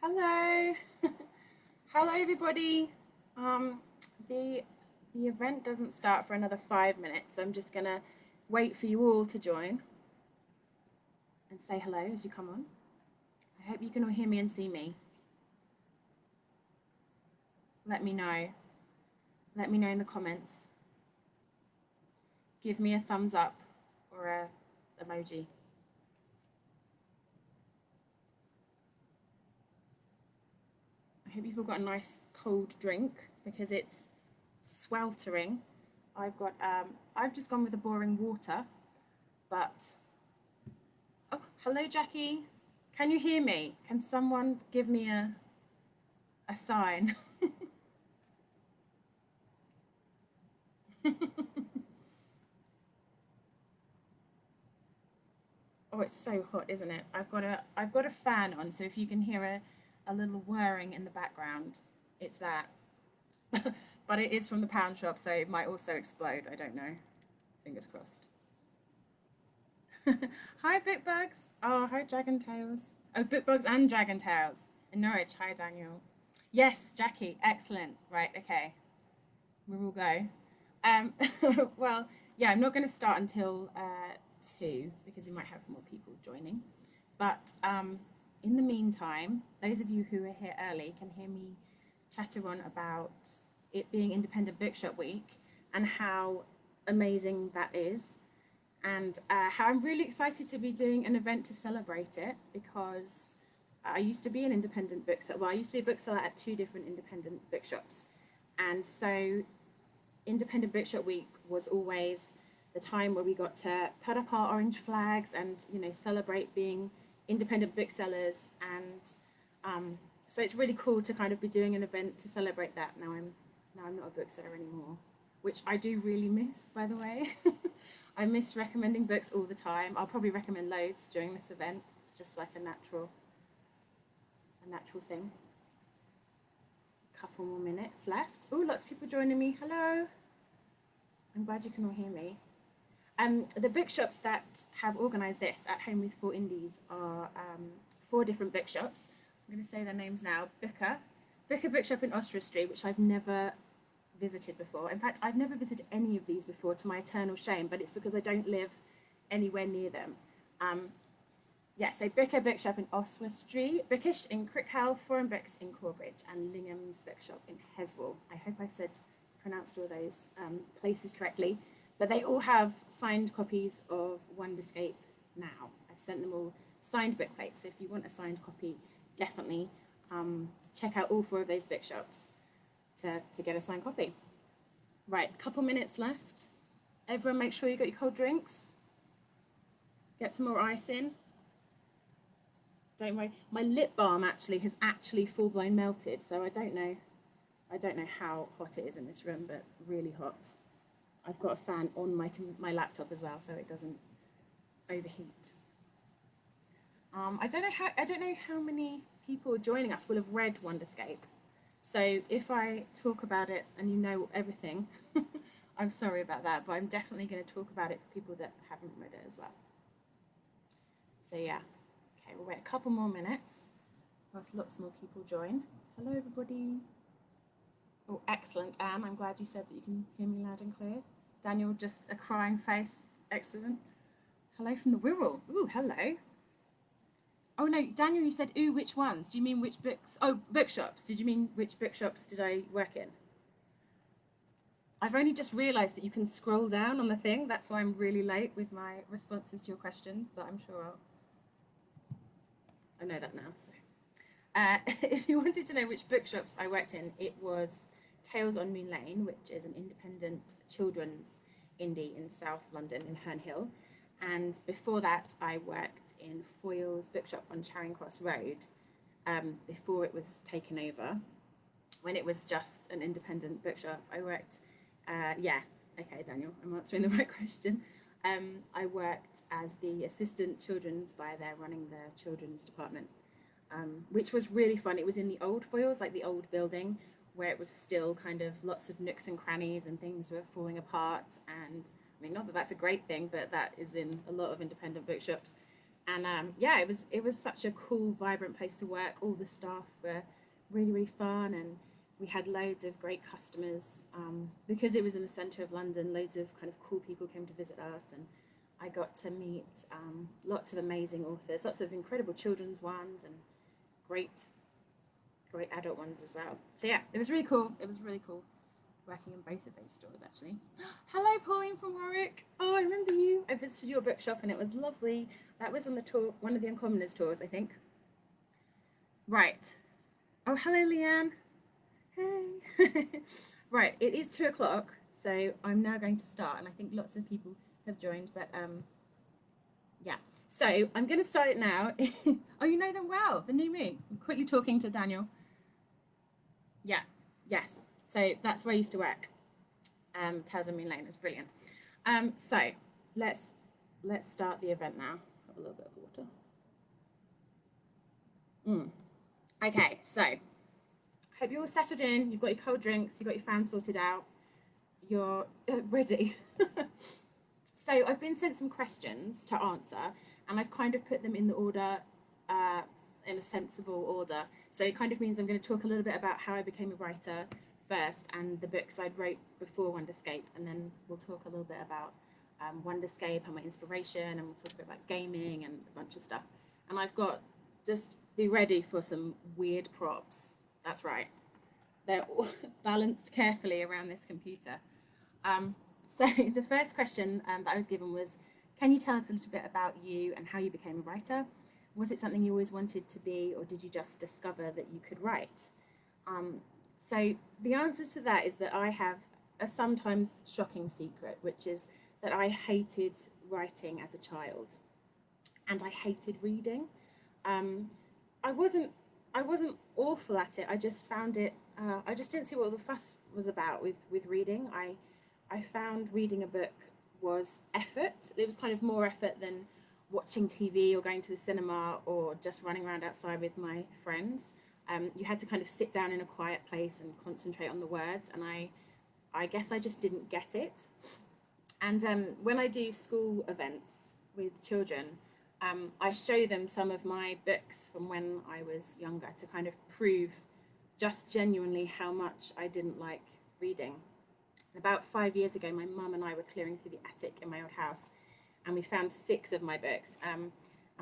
Hello. Hello everybody. Um, the the event doesn't start for another 5 minutes, so I'm just gonna wait for you all to join and say hello as you come on. I hope you can all hear me and see me. Let me know. Let me know in the comments. Give me a thumbs up or a emoji. I hope you've all got a nice cold drink because it's sweltering. I've just gone with a boring water, but oh, hello Jackie. Can you hear me? Can someone give me a sign? Oh, it's so hot, isn't it? I've got a fan on, so if you can hear a little whirring in the background, it's that. But it is from the pound shop, so it might also explode. I don't know. Fingers crossed. Hi, Bookbugs. Oh, hi, Dragon Tales. Oh, Bookbugs and Dragon Tales in Norwich. Hi, Daniel. Yes, Jackie. Excellent. Right. Okay. We'll all go. Um, well, yeah, I'm not going to start until 2 because we might have more people joining. But in the meantime, those of you who are here early can hear me chatter on about it being Independent Bookshop Week and how amazing that is, and how I'm really excited to be doing an event to celebrate it because I used to be an independent bookseller. Well, I used to be a bookseller at 2 different independent bookshops, and so Independent Bookshop Week was always the time where we got to put up our orange flags and celebrate being independent booksellers. And so it's really cool to kind of be doing an event to celebrate that. Now I'm not a bookseller anymore, which I do really miss, by the way. I miss recommending books all the time. I'll probably recommend loads during this event. It's just like a natural thing. Couple more minutes left. Oh, lots of people joining me. Hello. I'm glad you can all hear me. The bookshops that have organised this at Home with 4 Indies are 4 different bookshops. I'm going to say their names now. Booker Bookshop in Ostra Street, which I've never visited before. In fact, I've never visited any of these before, to my eternal shame, but it's because I don't live anywhere near them. So Booker Bookshop in Oswald Street, Bookish in Crickhowell, Foreign Books in Corbridge, and Lingham's Bookshop in Heswall. I hope I've pronounced all those places correctly, but they all have signed copies of Wonderscape now. I've sent them all signed book plates, so if you want a signed copy, definitely check out all 4 of those bookshops to get a signed copy. Right, a couple minutes left. Everyone make sure you got your cold drinks. Get some more ice in. Don't worry, my lip balm has full blown melted, so I don't know how hot it is in this room, but really hot. I've got a fan on my laptop as well, so it doesn't overheat. I don't know how many people joining us will have read Wonderscape. So if I talk about it and you know everything, I'm sorry about that, but I'm definitely going to talk about it for people that haven't read it as well. So yeah. Okay, we'll wait a couple more minutes whilst lots more people join. Hello, everybody. Oh, excellent, Anne. I'm glad you said that you can hear me loud and clear. Daniel, just a crying face. Excellent. Hello from the Wirral. Ooh, hello. Oh, no, Daniel, you said, ooh, which ones? Do you mean which books? Oh, bookshops. Did you mean which bookshops did I work in? I've only just realised that you can scroll down on the thing. That's why I'm really late with my responses to your questions, but I'm sure I know that now. So, if you wanted to know which bookshops I worked in, it was Tales on Moon Lane, which is an independent children's indie in South London in Herne Hill. And before that, I worked in Foyle's bookshop on Charing Cross Road before it was taken over. When it was just an independent bookshop, I worked, okay, Daniel, I'm answering the right question. I worked as the assistant children's buyer there, running the children's department, which was really fun. It was in the old Foyles, like the old building, where it was still kind of lots of nooks and crannies and things were falling apart. And I mean, not that that's a great thing, but that is in a lot of independent bookshops. And yeah, it was such a cool, vibrant place to work. All the staff were really, really fun, and we had loads of great customers because it was in the centre of London. Loads of kind of cool people came to visit us, and I got to meet lots of amazing authors, lots of incredible children's ones, and great, great adult ones as well. So yeah, it was really cool. It was really cool working in both of those stores actually. Hello, Pauline from Warwick. Oh, I remember you. I visited your bookshop and it was lovely. That was on the tour, one of the Uncommoners tours, I think. Right. Oh, hello, Leanne. Hey. Right, it is 2 o'clock, so I'm now going to start, and I think lots of people have joined, but yeah. So I'm going to start it now. Oh, you know them well, the New Moon. I'm quickly talking to Daniel. Yeah, yes. So that's where I used to work. Tales of Moon Lane is brilliant. So let's start the event now. Have a little bit of water. Okay, so hope you're all settled in. You've got your cold drinks. You've got your fans sorted out. You're ready. So I've been sent some questions to answer, and I've kind of put them in the order, in a sensible order. So it kind of means I'm going to talk a little bit about how I became a writer first, and the books I'd wrote before Wonderscape, and then we'll talk a little bit about Wonderscape and my inspiration, and we'll talk a bit about gaming and a bunch of stuff. And I've got, just be ready for some weird props. That's right. They're all balanced carefully around this computer. So the first question that I was given was, can you tell us a little bit about you and how you became a writer? Was it something you always wanted to be, or did you just discover that you could write? So the answer to that is that I have a sometimes shocking secret, which is that I hated writing as a child, and I hated reading. I wasn't awful at it. I just found it. I just didn't see what the fuss was about with reading. I found reading a book was effort. It was kind of more effort than watching TV or going to the cinema or just running around outside with my friends. You had to kind of sit down in a quiet place and concentrate on the words, and I guess I just didn't get it. And when I do school events with children, I show them some of my books from when I was younger to kind of prove just genuinely how much I didn't like reading. About 5 years ago, my mum and I were clearing through the attic in my old house, and we found 6 of my books. And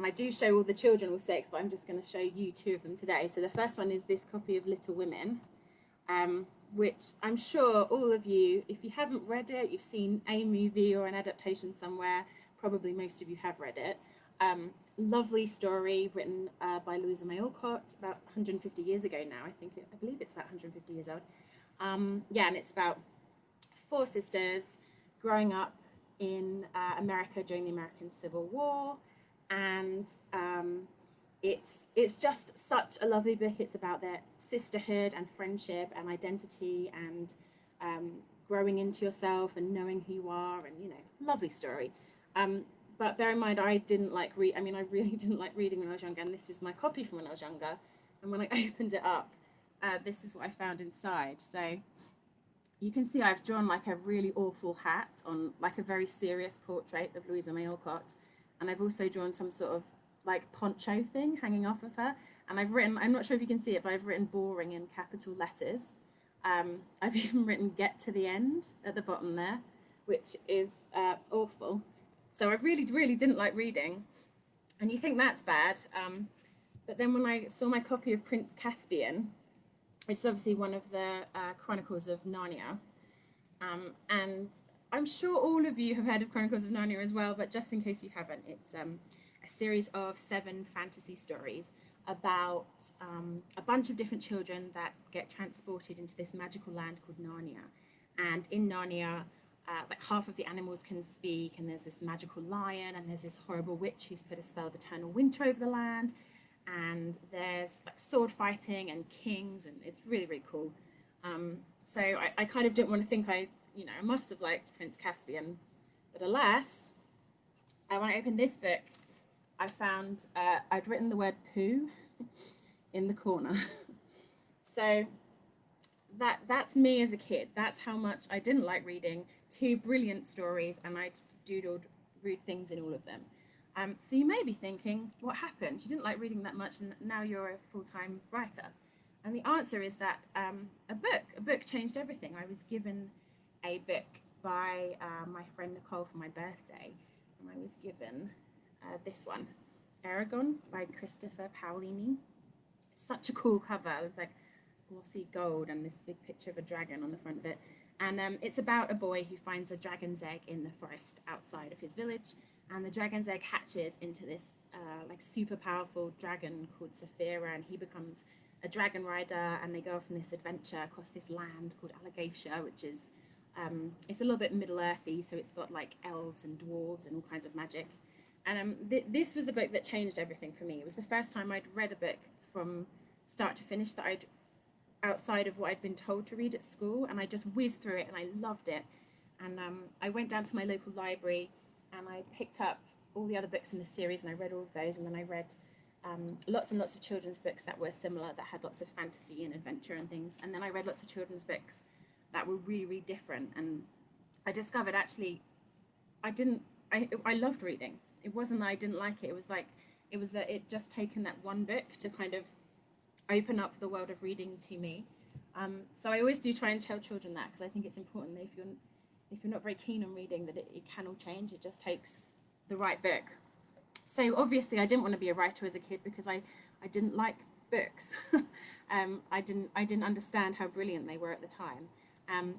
I do show all the children all 6, but I'm just going to show you 2 of them today. So the first one is this copy of Little Women, which I'm sure all of you, if you haven't read it, you've seen a movie or an adaptation somewhere. Probably most of you have read it. Lovely story written by Louisa May Alcott about 150 years ago now. I believe it's about 150 years old. Yeah, and it's about 4 sisters growing up in America during the American Civil War, and it's just such a lovely book. It's about their sisterhood and friendship and identity and growing into yourself and knowing who you are, and lovely story. But bear in mind, I didn't like read. I mean, I really didn't like reading when I was younger, and this is my copy from when I was younger. And when I opened it up, this is what I found inside. So you can see I've drawn like a really awful hat on like a very serious portrait of Louisa May Alcott, and I've also drawn some sort of like poncho thing hanging off of her. And I've written, I'm not sure if you can see it, but I've written boring in capital letters. I've even written "get to the end" at the bottom there, which is awful. So I really, really didn't like reading, and you think that's bad. But then when I saw my copy of Prince Caspian, which is obviously one of the Chronicles of Narnia, and I'm sure all of you have heard of Chronicles of Narnia as well, but just in case you haven't, it's a series of 7 fantasy stories about a bunch of different children that get transported into this magical land called Narnia. And in Narnia, like half of the animals can speak, and there's this magical lion, and there's this horrible witch who's put a spell of eternal winter over the land, and there's like sword fighting and kings, and it's really, really cool. So I kind of didn't want to think I must have liked Prince Caspian, but alas, when I opened this book, I found I'd written the word poo in the corner. So that's me as a kid. That's how much I didn't like reading. 2 brilliant stories, and I doodled rude things in all of them. So you may be thinking, what happened? You didn't like reading that much, and now you're a full-time writer. And the answer is that a book changed everything. I was given a book by my friend Nicole for my birthday, and I was given this one, Aragon by Christopher Paolini. Such a cool cover. It's like glossy gold and this big picture of a dragon on the front of it. And it's about a boy who finds a dragon's egg in the forest outside of his village, and the dragon's egg hatches into this like super powerful dragon called Saphira, and he becomes a dragon rider, and they go off on this adventure across this land called Allegatia, which is it's a little bit Middle Earthy, so it's got like elves and dwarves and all kinds of magic. And this was the book that changed everything for me. It was the first time I'd read a book from start to finish that I'd outside of what I'd been told to read at school, and I just whizzed through it and I loved it. And I went down to my local library and I picked up all the other books in the series, and I read all of those, and then I read lots and lots of children's books that were similar, that had lots of fantasy and adventure and things, and then I read lots of children's books that were really, really different. And I discovered actually I loved reading. It wasn't that I didn't like it, it was that it just taken that one book to kind of open up the world of reading to me. So I always do try and tell children that, because I think it's important that if you're not very keen on reading, that it can all change. It just takes the right book. So obviously I didn't want to be a writer as a kid because I didn't like books. I didn't understand how brilliant they were at the time.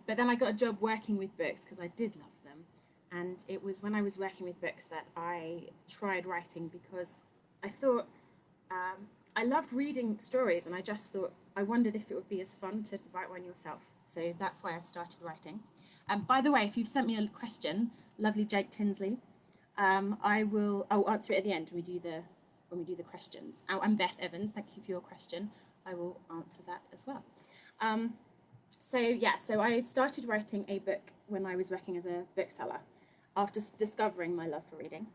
But then I got a job working with books because I did love them. And it was when I was working with books that I tried writing, because I thought I loved reading stories, and I just thought, I wondered if it would be as fun to write one yourself. So that's why I started writing. By the way, if you've sent me a question, lovely Jake Tinsley, I'll answer it at the end when we do the questions. Oh, and Beth Evans, thank you for your question. I will answer that as well. So I started writing a book when I was working as a bookseller after discovering my love for reading.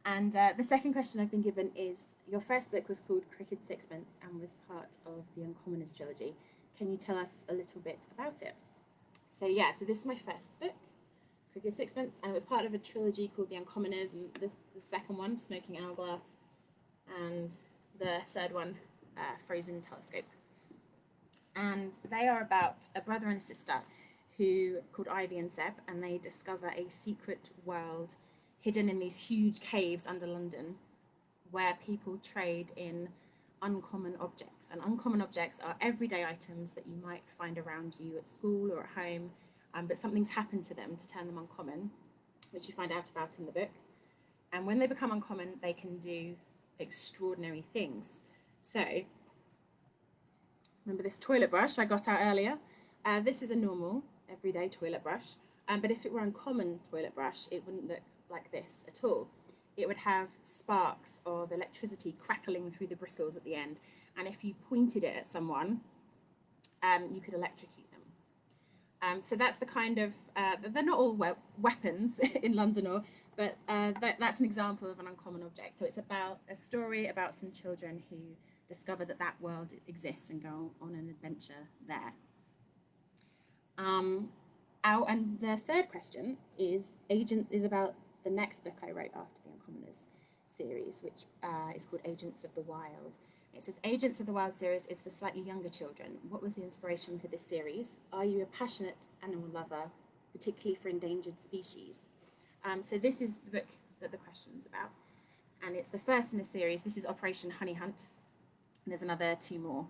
And the second question I've been given is, your first book was called Crooked Sixpence and was part of the Uncommoners trilogy. Can you tell us a little bit about it? So this is my first book, Crooked Sixpence, and it was part of a trilogy called The Uncommoners, and the second one, Smoking Hourglass, and the third one, Frozen Telescope. And they are about a brother and a sister called Ivy and Seb, and they discover a secret world hidden in these huge caves under London, where people trade in uncommon objects. And uncommon objects are everyday items that you might find around you at school or at home, but something's happened to them to turn them uncommon, which you find out about in the book. And when they become uncommon, they can do extraordinary things. So, remember this toilet brush I got out earlier? This is a normal, everyday toilet brush, but if it were an uncommon toilet brush, it wouldn't look like this at all. It would have sparks of electricity crackling through the bristles at the end, and if you pointed it at someone, you could electrocute them. So that's the kind of, they're not all weapons in London, but that's an example of an uncommon object. So it's about a story about some children who discover that world exists and go on an adventure there. And the third question is about the next book I wrote after the Uncommoners series, which is called Agents of the Wild. It says, Agents of the Wild series is for slightly younger children. What was the inspiration for this series? Are you a passionate animal lover, particularly for endangered species? So this is the book that the question's about. And it's the first in a series. This is Operation Honey Hunt. And there's another 2 more.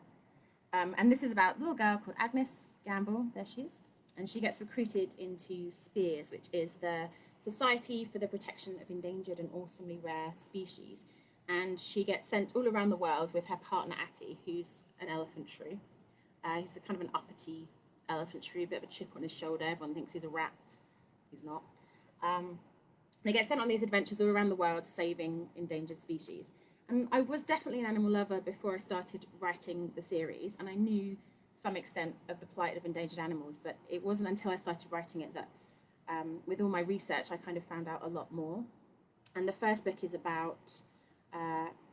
And this is about a little girl called Agnes Gamble. There she is. And she gets recruited into SPEARS, which is the Society for the Protection of Endangered and Awesomely Rare Species. And she gets sent all around the world with her partner Atty, who's an elephant shrew. He's a kind of an uppity elephant shrew, a bit of a chip on his shoulder. Everyone thinks he's a rat. He's not. They get sent on these adventures all around the world, saving endangered species. And I was definitely an animal lover before I started writing the series, and I knew some extent of the plight of endangered animals, but it wasn't until I started writing it that with all my research I kind of found out a lot more. And the first book is about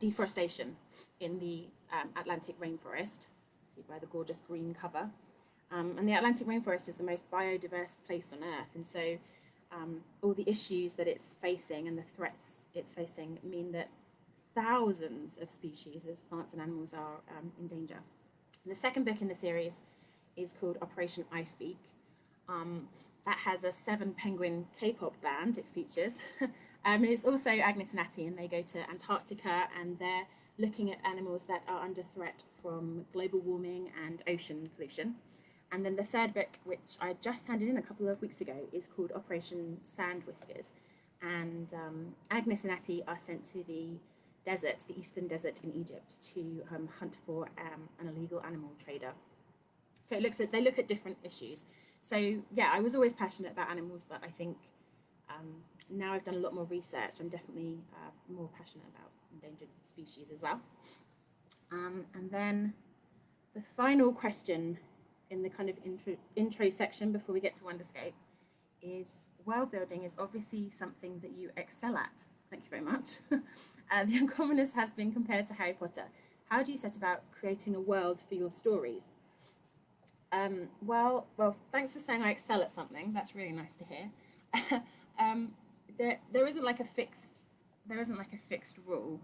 deforestation in the Atlantic rainforest. See by the gorgeous green cover. And the Atlantic rainforest is the most biodiverse place on Earth, and so all the issues that it's facing and the threats it's facing mean that thousands of species of plants and animals are in danger. The second book in the series is called Operation I Speak. That has a 7-penguin K-pop band it features. And it's also Agnes and Natty, and they go to Antarctica, and they're looking at animals that are under threat from global warming and ocean pollution. And then the third book, which I just handed in a couple of weeks ago, is called Operation Sand Whiskers. And Agnes and Natty are sent to the desert, the eastern desert in Egypt, to hunt for an illegal animal trader. So they look at different issues. So yeah, I was always passionate about animals, but I think now I've done a lot more research, I'm definitely more passionate about endangered species as well. And then the final question in the kind of intro section before we get to Wonderscape is, world building is obviously something that you excel at. Thank you very much. The Uncommoners has been compared to Harry Potter. How do you set about creating a world for your stories? Well, thanks for saying I excel at something. That's really nice to hear. There isn't like a fixed rule.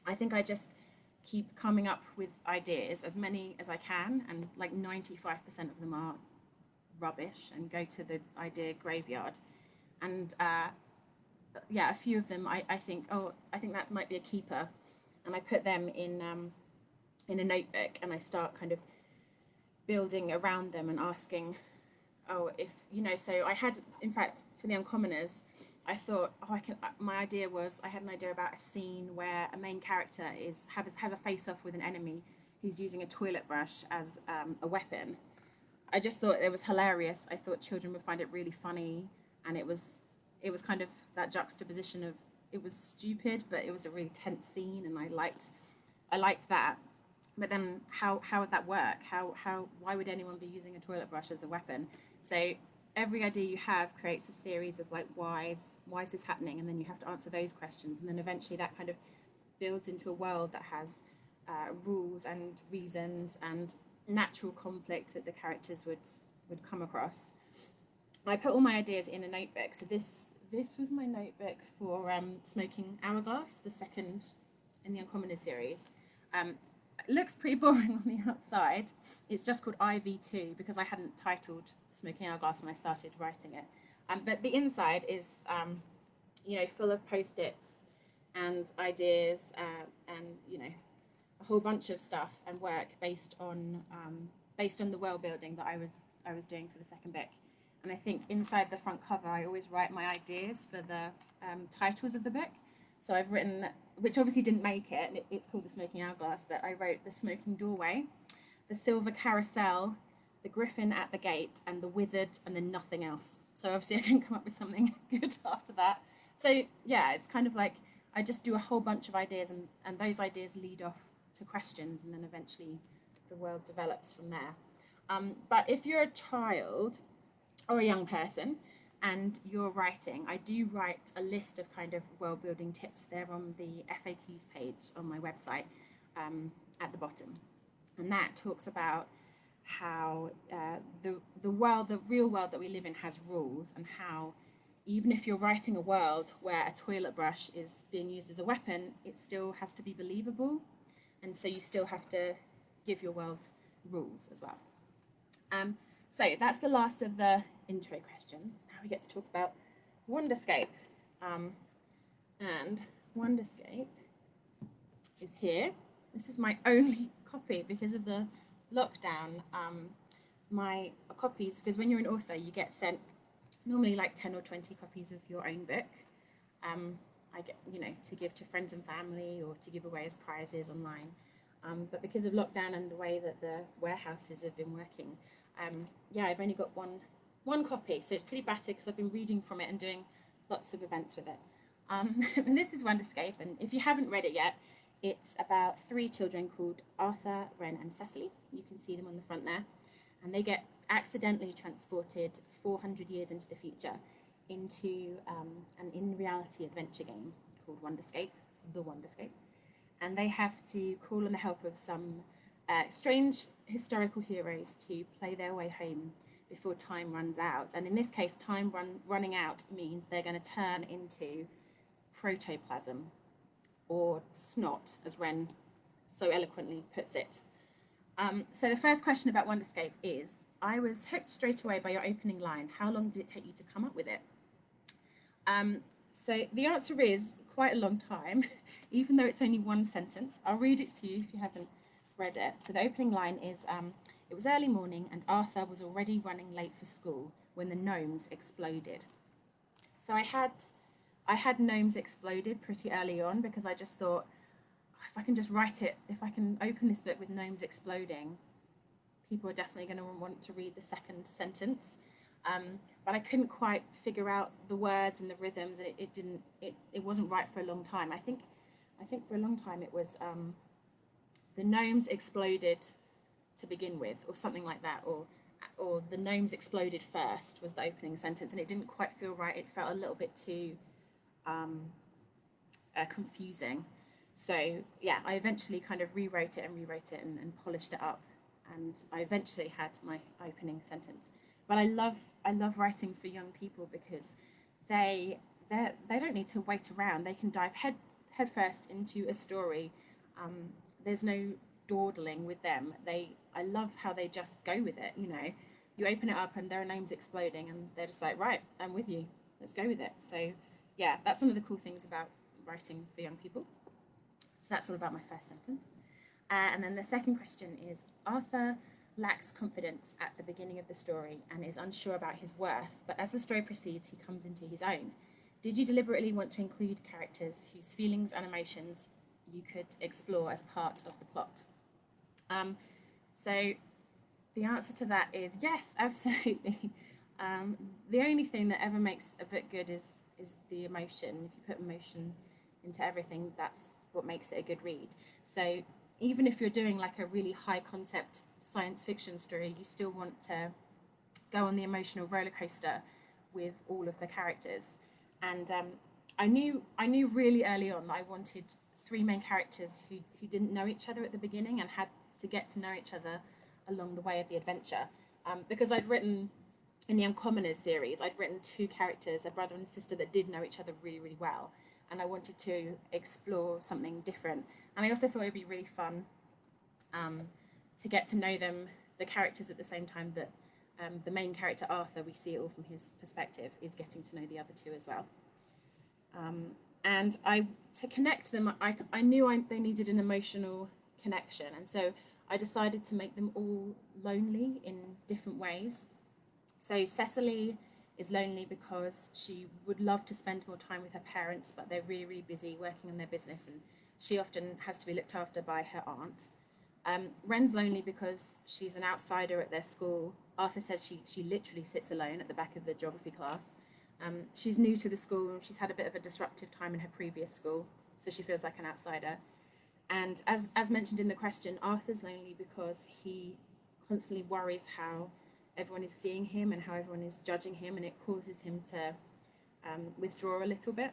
I think I just keep coming up with ideas, as many as I can, and like 95% of them are rubbish and go to the idea graveyard. And a few of them I think that might be a keeper, and I put them in a notebook, and I start kind of building around them and asking, so I had, in fact, for the Uncommoners, I thought, I had an idea about a scene where a main character has a face-off with an enemy who's using a toilet brush as a weapon. I just thought it was hilarious. I thought children would find it really funny, and it was kind of that juxtaposition of, it was stupid, but it was a really tense scene, and I liked that. But then how would that work? Why would anyone be using a toilet brush as a weapon? So every idea you have creates a series of like, why is this happening? And then you have to answer those questions. And then eventually that kind of builds into a world that has rules and reasons and natural conflict that the characters would come across. I put all my ideas in a notebook. So this was my notebook for Smoking Hourglass, the second in the Uncommoners series. It looks pretty boring on the outside. It's just called IV2 because I hadn't titled Smoking Hourglass when I started writing it. But the inside is, full of post-its and ideas and, a whole bunch of stuff and work based on the world building that I was doing for the second book. And I think inside the front cover, I always write my ideas for the titles of the book. So I've written, which obviously didn't make it, and it's called The Smoking Hourglass, but I wrote The Smoking Doorway, The Silver Carousel, The Griffin at the Gate, and The Withered, and then nothing else. So obviously I couldn't come up with something good after that. So yeah, it's kind of like I just do a whole bunch of ideas, and those ideas lead off to questions, and then eventually the world develops from there. But if you're a child or a young person, and you're writing, I do write a list of kind of world building tips there on the FAQs page on my website at the bottom. And that talks about how the real world that we live in has rules, and how even if you're writing a world where a toilet brush is being used as a weapon, it still has to be believable. And so you still have to give your world rules as well. So that's the last of the intro questions. Now we get to talk about Wonderscape. And Wonderscape is here. This is my only copy because of the lockdown. My copies, because when you're an author, you get sent normally like 10 or 20 copies of your own book. I get, to give to friends and family or to give away as prizes online. But because of lockdown and the way that the warehouses have been working, I've only got one copy, so it's pretty battered because I've been reading from it and doing lots of events with it. And this is Wonderscape, and if you haven't read it yet, it's about 3 children called Arthur, Ren, and Cecily. You can see them on the front there, and they get accidentally transported 400 years into the future into an in-reality adventure game called Wonderscape, The Wonderscape. And they have to call on the help of some strange historical heroes to play their way home before time runs out. And in this case, running out means they're going to turn into protoplasm, or snot, as Wren so eloquently puts it. So the first question about Wonderscape is, I was hooked straight away by your opening line. How long did it take you to come up with it? So the answer is quite a long time, even though it's only one sentence. I'll read it to you if you haven't read it. So the opening line is, it was early morning and Arthur was already running late for school when the gnomes exploded. So I had gnomes exploded pretty early on, because I just thought, if I can just write it, if I can open this book with gnomes exploding, people are definitely going to want to read the second sentence. But I couldn't quite figure out the words and the rhythms, and it wasn't right for a long time. I think for a long time it was the gnomes exploded to begin with, or something like that, or the gnomes exploded first was the opening sentence, and it didn't quite feel right. It felt a little bit too confusing. So yeah, I eventually kind of rewrote it and polished it up, and I eventually had my opening sentence. But I love writing for young people, because they don't need to wait around. They can dive headfirst into a story. There's no dawdling with them. I love how they just go with it. You know, you open it up and there are names exploding, and they're just like, right, I'm with you. Let's go with it. So yeah, that's one of the cool things about writing for young people. So that's all about my first sentence. And then the second question is, Arthur lacks confidence at the beginning of the story and is unsure about his worth, but as the story proceeds, he comes into his own. Did you deliberately want to include characters whose feelings and emotions you could explore as part of the plot? So the answer to that is yes, absolutely. The only thing that ever makes a book good is the emotion. If you put emotion into everything, that's what makes it a good read. So even if you're doing like a really high concept science fiction story, you still want to go on the emotional roller coaster with all of the characters. And I knew really early on that I wanted three main characters who didn't know each other at the beginning and had to get to know each other along the way of the adventure. Because I'd written, in the Uncommoners series, I'd written two characters, a brother and sister, that did know each other really, really well. And I wanted to explore something different. And I also thought it would be really fun to get to know them, the characters, at the same time that the main character, Arthur, we see it all from his perspective, is getting to know the other two as well. And to connect them, I knew they needed an emotional connection. And so I decided to make them all lonely in different ways. So Cecily is lonely because she would love to spend more time with her parents, but they're really, really busy working on their business, and she often has to be looked after by her aunt. Wren's lonely because she's an outsider at their school. Arthur says she literally sits alone at the back of the geography class. She's new to the school, and she's had a bit of a disruptive time in her previous school, so she feels like an outsider. And as mentioned in the question, Arthur's lonely because he constantly worries how everyone is seeing him and how everyone is judging him, and it causes him to withdraw a little bit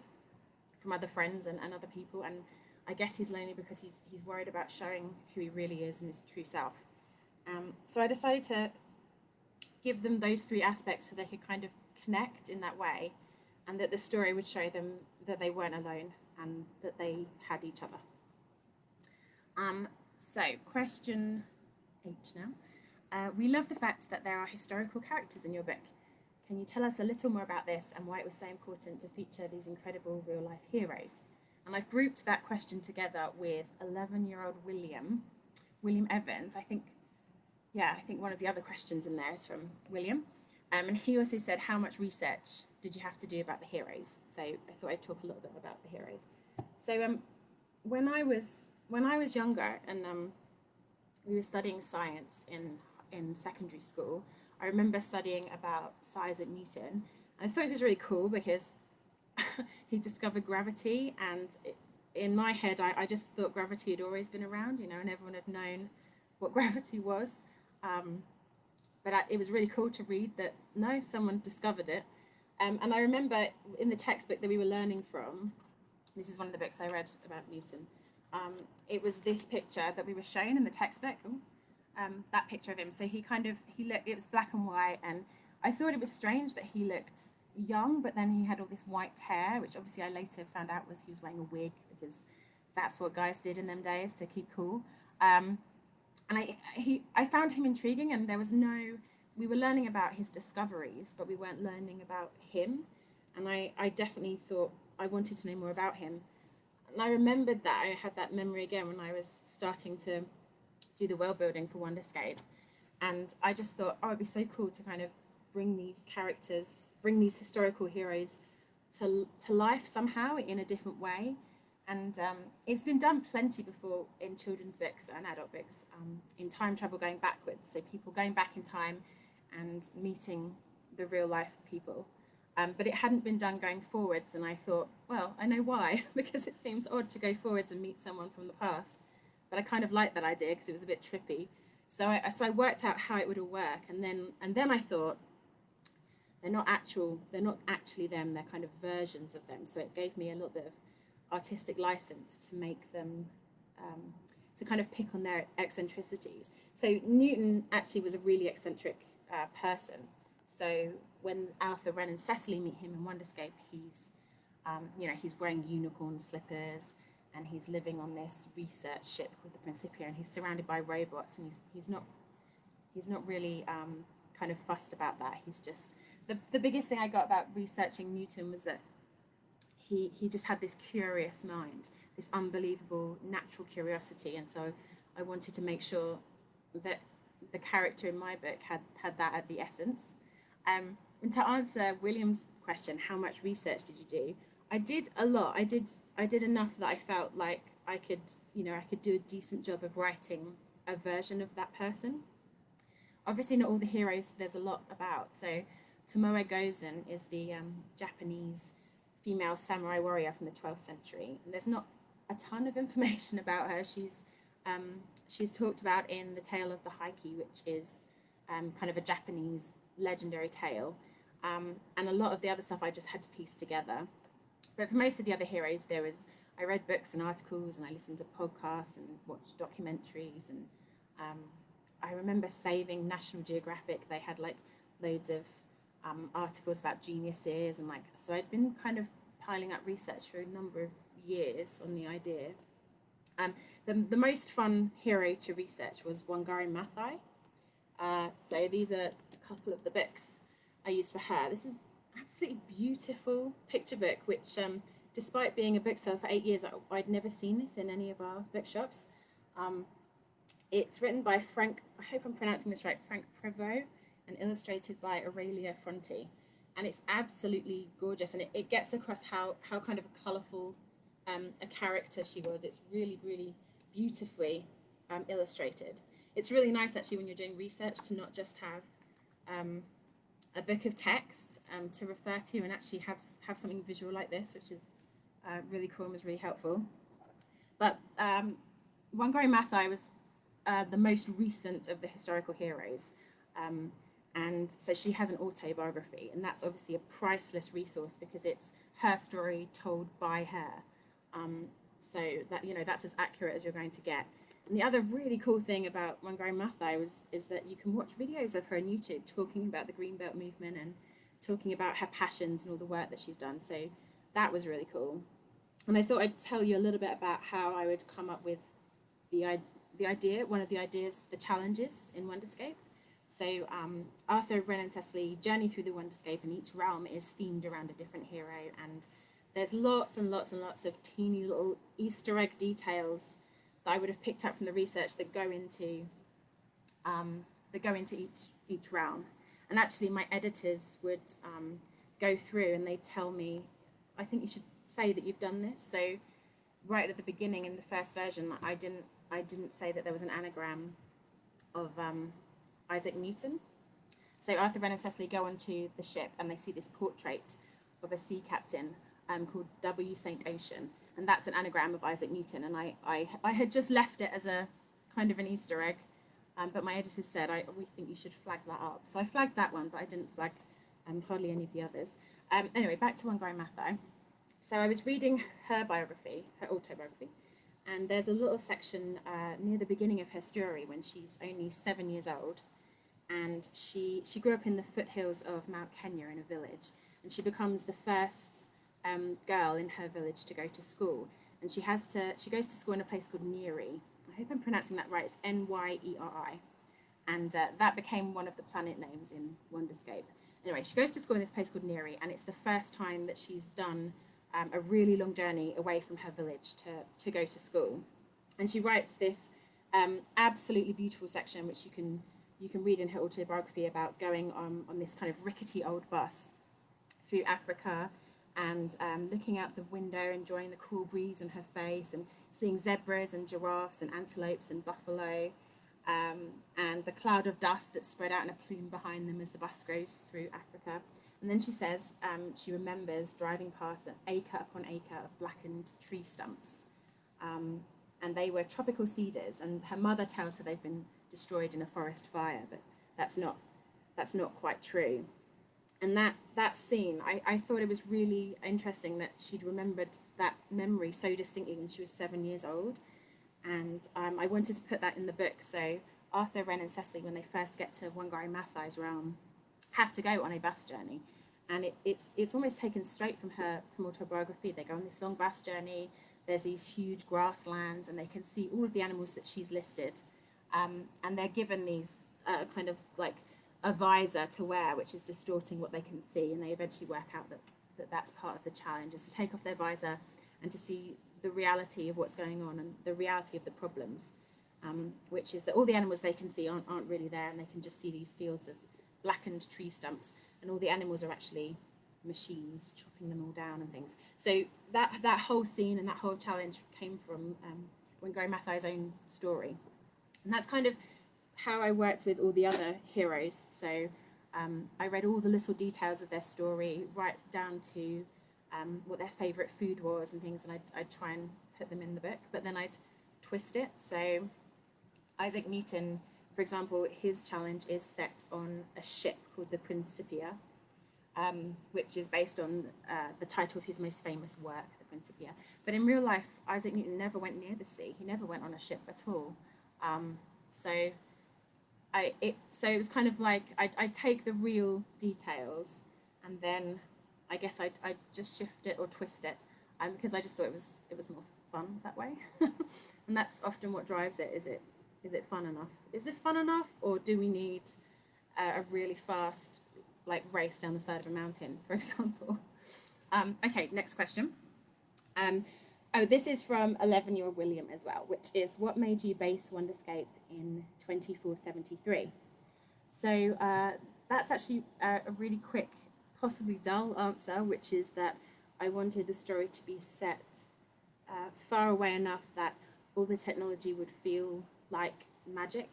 from other friends and other people. And I guess he's lonely because he's worried about showing who he really is and his true self. So I decided to give them those three aspects so they could kind of connect in that way, and that the story would show them that they weren't alone and that they had each other. So question 8 now. We love the fact that there are historical characters in your book. Can you tell us a little more about this and why it was so important to feature these incredible real-life heroes? And I've grouped that question together with 11-year-old William Evans. I think one of the other questions in there is from William. And he also said, how much research did you have to do about the heroes? So I thought I'd talk a little bit about the heroes. So when I was younger and we were studying science in secondary school, I remember studying about Isaac Newton, and I thought it was really cool because he discovered gravity, and in my head I just thought gravity had always been around, and everyone had known what gravity was, but it was really cool to read that no, someone discovered it. And I remember in the textbook that we were learning from, this is one of the books I read about Newton, it was this picture that we were shown in the textbook. that picture of him. So he looked, it was black and white, and I thought it was strange that he looked young, but then he had all this white hair, which obviously I later found out was he was wearing a wig because that's what guys did in them days to keep cool. Um, and I found him intriguing, and there was no, we were learning about his discoveries, but we weren't learning about him. And I definitely thought I wanted to know more about him. And I remembered that I had that memory again when I was starting to do the world building for Wonderscape. And I just thought, oh, it'd be so cool to kind of bring these characters, bring these historical heroes to life somehow in a different way. And it's been done plenty before in children's books and adult books, in time travel going backwards. So people going back in time and meeting the real life people. But it hadn't been done going forwards. And I thought, well, I know why, because it seems odd to go forwards and meet someone from the past. But I kind of liked that idea because it was a bit trippy. So I worked out how it would all work. And then I thought, they're not actually them, they're kind of versions of them. So it gave me a little bit of artistic license to make them, to kind of pick on their eccentricities. So Newton actually was a really eccentric person. So when Arthur, Ren, and Cecily meet him in Wonderscape, he's wearing unicorn slippers, and he's living on this research ship called the Principia, and he's surrounded by robots, and he's not really kind of fussed about that. He's just the biggest thing I got about researching Newton was that he just had this curious mind, this unbelievable natural curiosity, and so I wanted to make sure that the character in my book had that at the essence. And to answer William's question, how much research did you do? I did a lot. I did enough that I felt like I could do a decent job of writing a version of that person. Obviously, not all the heroes there's a lot about. So Tomoe Gozen is the Japanese female samurai warrior from the 12th century. And there's not a ton of information about her. She's talked about in the Tale of the Heike, which is kind of a Japanese legendary tale. And a lot of the other stuff I just had to piece together. But for most of the other heroes, I read books and articles, and I listened to podcasts and watched documentaries. And I remember saving National Geographic. They had like loads of articles about geniuses, and so I'd been kind of piling up research for a number of years on the idea. The most fun hero to research was Wangari Maathai. So these are a couple of the books I used for her. This is absolutely beautiful picture book, which despite being a bookseller for 8 years, I'd never seen this in any of our bookshops. It's written by Frank, I hope I'm pronouncing this right, Frank Prévost, and illustrated by Aurelia Fronti. And it's absolutely gorgeous, and it gets across how kind of a colourful a character she was. It's really, really beautifully illustrated. It's really nice actually when you're doing research to not just have a book of text to refer to, and actually have something visual like this, which is really cool and was really helpful. But Wangari Maathai was the most recent of the historical heroes. And so she has an autobiography, and that's obviously a priceless resource because it's her story told by her. So that, that's as accurate as you're going to get. And the other really cool thing about Wangari Maathai is that you can watch videos of her on YouTube talking about the Green Belt movement and talking about her passions and all the work that she's done. So that was really cool. And I thought I'd tell you a little bit about how I would come up with the idea, one of the ideas, the challenges in Wonderscape. So Arthur, Ren, and Cecily journey through the Wonderscape, and each realm is themed around a different hero. And there's lots and lots and lots of teeny little Easter egg details that I would have picked up from the research that go into each realm. And actually, my editors would go through and they'd tell me, I think you should say that you've done this. So right at the beginning in the first version, I didn't say that there was an anagram of Isaac Newton. So Arthur, Ren, and Cecily go onto the ship and they see this portrait of a sea captain called W. St. Ocean, and that's an anagram of Isaac Newton. And I had just left it as a kind of an Easter egg, but my editors said, we think you should flag that up. So I flagged that one, but I didn't flag hardly any of the others. Anyway, back to Wangari Maathai. So I was reading her biography, her autobiography, And there's a little section near the beginning of her story when she's only 7 years old, and she grew up in the foothills of Mount Kenya in a village, and she becomes the first girl in her village to go to school, and she goes to school in a place called Nyeri. I hope I'm pronouncing that right. It's Nyeri, and that became one of the planet names in Wonderscape. Anyway, she goes to school in this place called Nyeri, and it's the first time that she's done a really long journey away from her village to go to school. And she writes this absolutely beautiful section, which you can read in her autobiography, about going on this kind of rickety old bus through Africa, and looking out the window, enjoying the cool breeze on her face, and seeing zebras and giraffes and antelopes and buffalo, and the cloud of dust that's spread out in a plume behind them as the bus goes through Africa. And then she says she remembers driving past an acre upon acre of blackened tree stumps. And they were tropical cedars, and her mother tells her they've been destroyed in a forest fire, but that's not quite true. And that scene, I thought it was really interesting that she'd remembered that memory so distinctly when she was 7 years old. And I wanted to put that in the book, so Arthur, Ren and Cecily, when they first get to Wangari Maathai's realm, have to go on a bus journey. And it's almost taken straight from autobiography. They go on this long bus journey, there's these huge grasslands, and they can see all of the animals that she's listed. And they're given these kind of like a visor to wear, which is distorting what they can see, and they eventually work out that that's part of the challenge, is to take off their visor and to see the reality of what's going on and the reality of the problems, which is that all the animals they can see aren't really there, and they can just see these fields of blackened tree stumps, and all the animals are actually machines chopping them all down and things. So that whole scene and that whole challenge came from Wangari Maathai's own story, and that's kind of how I worked with all the other heroes. So I read all the little details of their story, right down to what their favourite food was and things, and I'd try and put them in the book, but then I'd twist it. So Isaac Newton, for example, his challenge is set on a ship called the Principia, which is based on the title of his most famous work, the Principia. But in real life, Isaac Newton never went near the sea. He never went on a ship at all. So it was kind of like I'd take the real details, and then I guess I'd just shift it or twist it, because I just thought it was more fun that way. And that's often what drives it. Is it fun enough? Is this fun enough, or do we need a really fast like race down the side of a mountain, for example? Okay, next question. This is from 11-year-old William as well, which is, what made you base Wonderscape in 2473? So that's actually a really quick, possibly dull answer, which is that I wanted the story to be set far away enough that all the technology would feel like magic.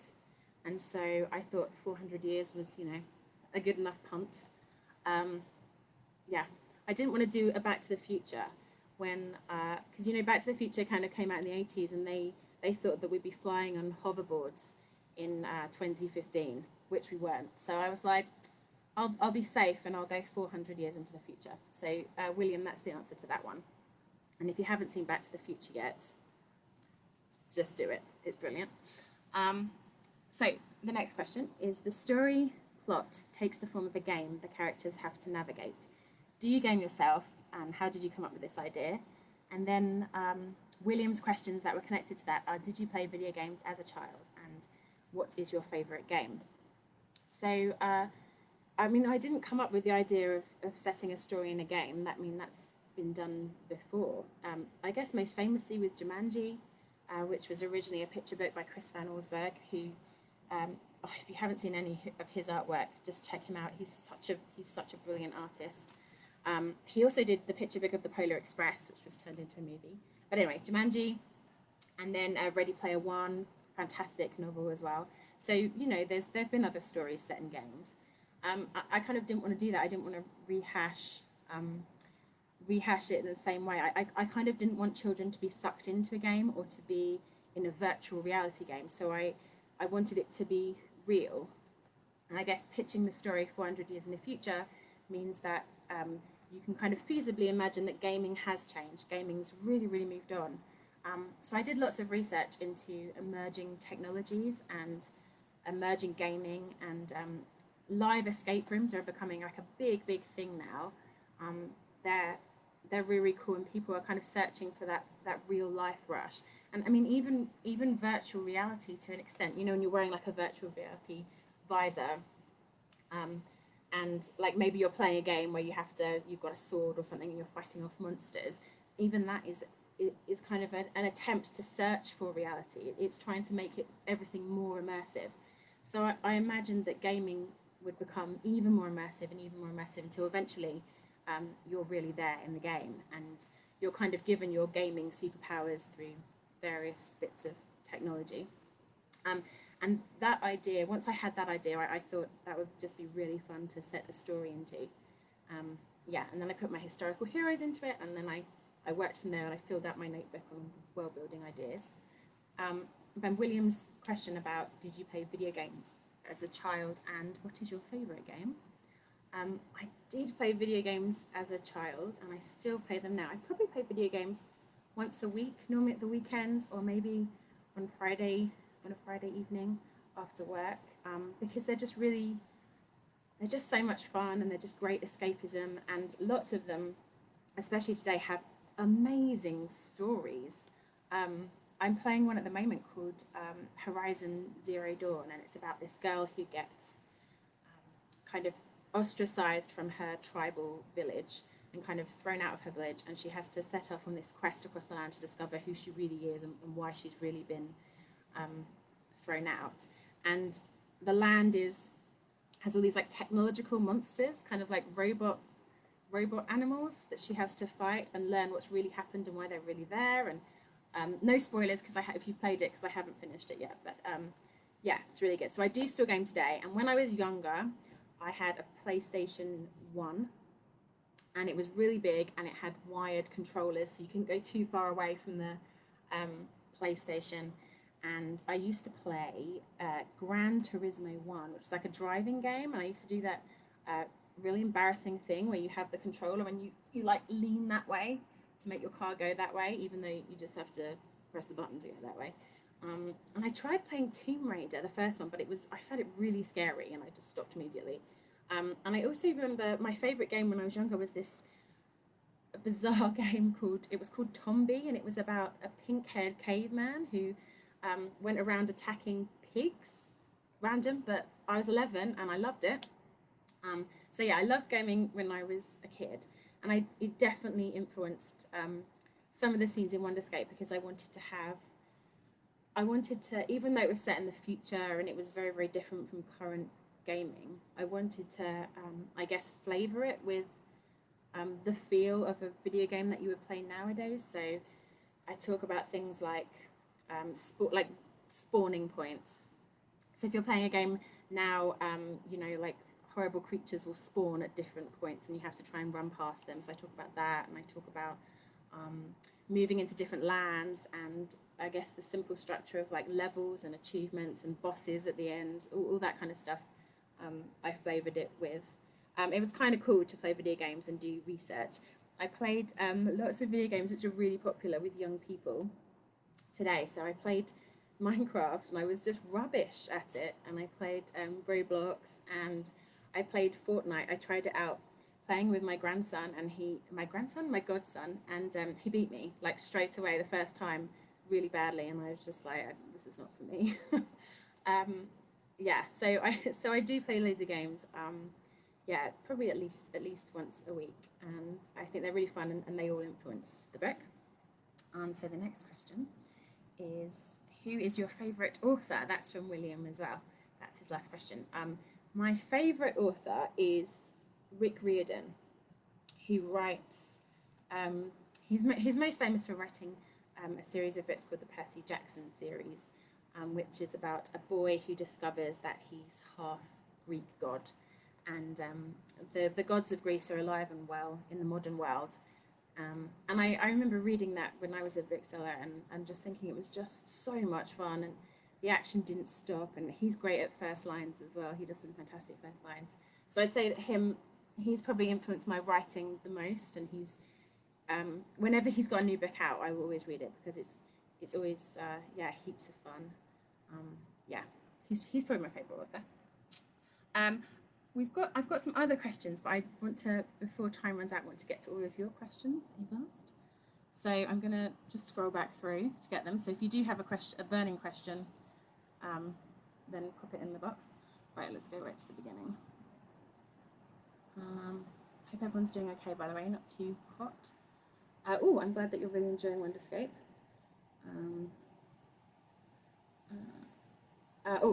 And so I thought 400 years was, a good enough punt. I didn't want to do a Back to the Future when, because Back to the Future kind of came out in the 80s, and they thought that we'd be flying on hoverboards in 2015, which we weren't. So I was like, I'll be safe, and I'll go 400 years into the future. So William, that's the answer to that one. And if you haven't seen Back to the Future yet, just do it. It's brilliant. So the next question is, the story plot takes the form of a game the characters have to navigate. Do you game yourself, and how did you come up with this idea? And then William's questions that were connected to that are, did you play video games as a child, and what is your favourite game? So I didn't come up with the idea of setting a story in a game. That's been done before. I guess most famously with Jumanji, which was originally a picture book by Chris Van Allsburg, who, if you haven't seen any of his artwork, just check him out. He's such a brilliant artist. He also did the picture book of the Polar Express, which was turned into a movie. But anyway, Jumanji, and then Ready Player One, fantastic novel as well. So there've been other stories set in games. I kind of didn't want to do that. I didn't want to rehash it in the same way. I kind of didn't want children to be sucked into a game or to be in a virtual reality game. So I wanted it to be real. And I guess pitching the story 400 years in the future means that you can kind of feasibly imagine that gaming has changed. Gaming's really, really moved on. So I did lots of research into emerging technologies and emerging gaming, and live escape rooms are becoming like a big thing now. Um, they're they're really cool, and people are kind of searching for that real life rush. And I mean, even virtual reality to an extent. You know, when you're wearing like a virtual reality visor, um, and like maybe you're playing a game where you've got a sword or something and you're fighting off monsters. Even that is kind of an attempt to search for reality. It's trying to make everything more immersive. So I imagined that gaming would become even more immersive and even more immersive until eventually you're really there in the game, and you're kind of given your gaming superpowers through various bits of technology. Um, and that idea, once I had that idea, I thought that would just be really fun to set a story into. Yeah, and then I put my historical heroes into it, and then I worked from there, and I filled out my notebook on world building ideas. Ben Williams' question about did you play video games as a child, and what is your favourite game? I did play video games as a child, and I still play them now. I probably play video games once a week, normally at the weekends, or maybe on a Friday evening after work, because they're just so much fun, and they're just great escapism, and lots of them, especially today, have amazing stories. I'm playing one at the moment called Horizon Zero Dawn, and it's about this girl who gets kind of ostracized from her tribal village and kind of thrown out of her village, and she has to set off on this quest across the land to discover who she really is, and why she's really been thrown out. And the land has all these like technological monsters, kind of like robot animals that she has to fight and learn what's really happened and why they're really there. And no spoilers, because if you've played it, because I haven't finished it yet. But yeah, it's really good. So I do still game today. And when I was younger, I had a PlayStation 1, and it was really big, and it had wired controllers, so you couldn't go too far away from the PlayStation. And I used to play Gran Turismo 1, which is like a driving game, and I used to do that really embarrassing thing where you have the controller and you like lean that way to make your car go that way, even though you just have to press the button to go that way. And I tried playing Tomb Raider, the first one, but I found it really scary, and I just stopped immediately. And I also remember my favourite game when I was younger was this bizarre game called Tombi, and it was about a pink-haired caveman who went around attacking pigs, random, but I was 11 and I loved it. So yeah, I loved gaming when I was a kid, and it definitely influenced some of the scenes in Wonderscape, because I wanted to, even though it was set in the future and it was very different from current gaming, I wanted to, I guess, flavor it with the feel of a video game that you would play nowadays. So I talk about things like spawning points. So if you're playing a game now, like horrible creatures will spawn at different points, and you have to try and run past them. So I talk about that, and I talk about moving into different lands, and I guess the simple structure of like levels and achievements and bosses at the end, all that kind of stuff. I flavored it with. It was kind of cool to play video games and do research. I played lots of video games which are really popular with young people today. So I played Minecraft, and I was just rubbish at it. And I played Roblox, and I played Fortnite. I tried it out playing with my godson, and he beat me like straight away the first time really badly, and I was just like, this is not for me. Yeah, so I do play loads of games. Yeah, probably at least once a week, and I think they're really fun, and they all influenced the book. So the next question is, who is your favourite author? That's from William as well. That's his last question. My favourite author is Rick Riordan, who writes. He's most famous for writing a series of books called the Percy Jackson series, which is about a boy who discovers that he's half Greek god, and the gods of Greece are alive and well in the modern world. And I remember reading that when I was a bookseller, and just thinking it was just so much fun, and the action didn't stop, and he's great at first lines as well. He does some fantastic first lines. So I'd say that he's probably influenced my writing the most, and he's whenever he's got a new book out, I will always read it because it's always heaps of fun. Yeah, he's probably my favourite author. I've got some other questions, but I want to, before time runs out, want to get to all of your questions that you've asked. So I'm going to just scroll back through to get them. So if you do have a burning question, then pop it in the box. Right, let's go right to the beginning. Hope everyone's doing okay, by the way, not too hot. I'm glad that you're really enjoying Wonderscape.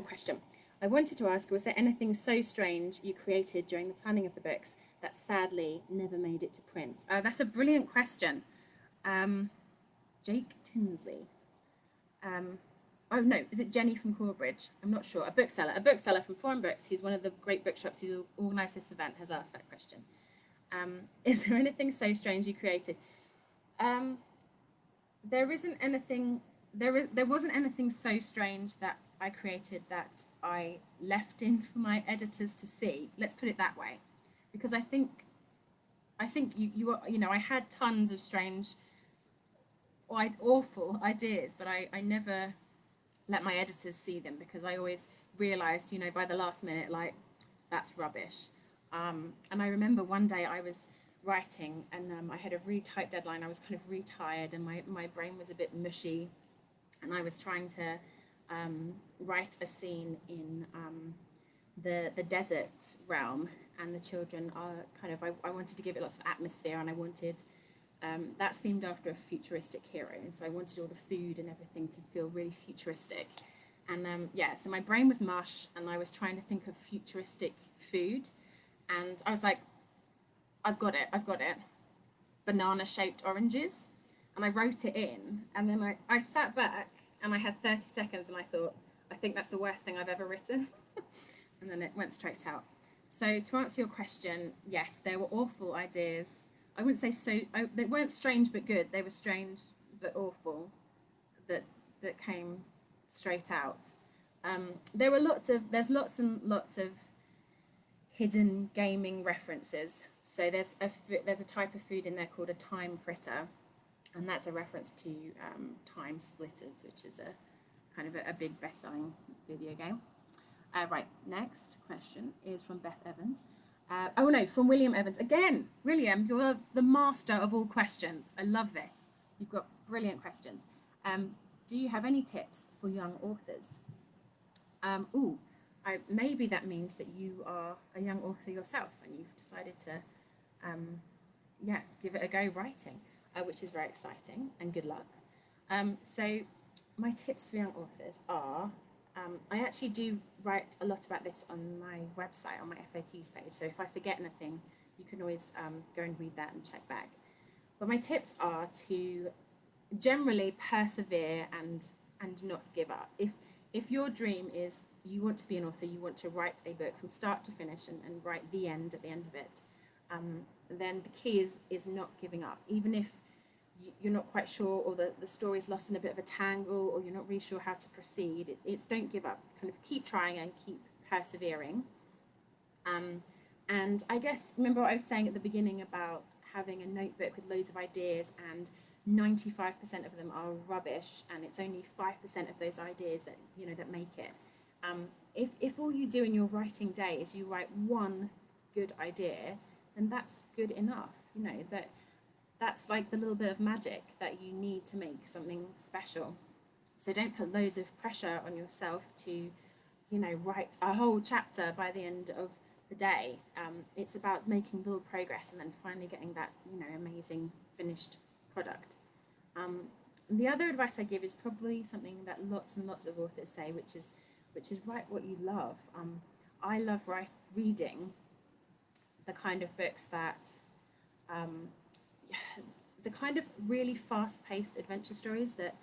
Question. I wanted to ask, was there anything so strange you created during the planning of the books that sadly never made it to print? That's a brilliant question. Jake Tinsley. Is it Jenny from Corbridge? I'm not sure. A bookseller from Foreign Books, who's one of the great bookshops who organised this event, has asked that question. Is there anything so strange you created? There isn't anything. There wasn't anything so strange that I created that I left in for my editors to see. Let's put it that way, because I think I had tons of strange, awful ideas, but I never let my editors see them because I always realised, by the last minute, like, that's rubbish. And I remember one day I was writing and I had a really tight deadline. I was kind of retired and my brain was a bit mushy, and I was trying to write a scene in the desert realm, and the children are kind of, I wanted to give it lots of atmosphere, and I wanted that's themed after a futuristic hero, and so I wanted all the food and everything to feel really futuristic. And so my brain was mush, and I was trying to think of futuristic food, and I was like, I've got it, banana-shaped oranges, and I wrote it in, and then I sat back, and I had 30 seconds, and I thought, I think that's the worst thing I've ever written, and then it went straight out. So to answer your question, yes, there were awful ideas. I wouldn't say they weren't strange but good. They were strange but awful that came straight out. There's lots and lots of hidden gaming references. So there's a type of food in there called a time fritter, and that's a reference to Time Splitters, which is a kind of a big best-selling video game. Right, next question is from Beth Evans. From William Evans. Again, William, you're the master of all questions. I love this. You've got brilliant questions. Do you have any tips for young authors? Maybe that means that you are a young author yourself and you've decided to, give it a go writing, which is very exciting, and good luck. So my tips for young authors are, I actually do write a lot about this on my website, on my FAQs page. So if I forget anything, you can always go and read that and check back. But my tips are to generally persevere and not give up. If your dream is you want to be an author, you want to write a book from start to finish and write the end at the end of it, then the key is not giving up. Even if you're not quite sure, or the story's lost in a bit of a tangle, or you're not really sure how to proceed, it's don't give up. Kind of keep trying and keep persevering. And I guess, remember what I was saying at the beginning about having a notebook with loads of ideas, and 95% of them are rubbish, and it's only 5% of those ideas that make it. If all you do in your writing day is you write one good idea, then that's good enough. That's like the little bit of magic that you need to make something special. So don't put loads of pressure on yourself to, write a whole chapter by the end of the day. It's about making little progress and then finally getting that, amazing finished product. The other advice I give is probably something that lots and lots of authors say, which is write what you love. I love reading the kind of books that, the kind of really fast-paced adventure stories that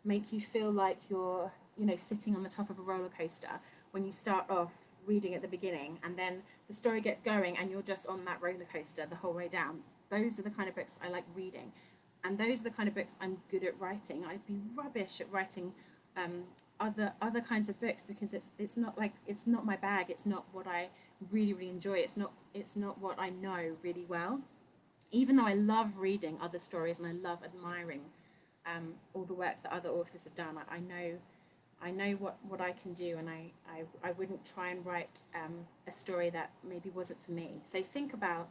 make you feel like you're, sitting on the top of a roller coaster when you start off reading at the beginning, and then the story gets going and you're just on that roller coaster the whole way down. Those are the kind of books I like reading, and those are the kind of books I'm good at writing. I'd be rubbish at writing other kinds of books because it's not my bag. It's not what I really enjoy. It's not what I know really well. even though I love reading other stories and I love admiring all the work that other authors have done, I know what I can do, and I wouldn't try and write a story that maybe wasn't for me. So think about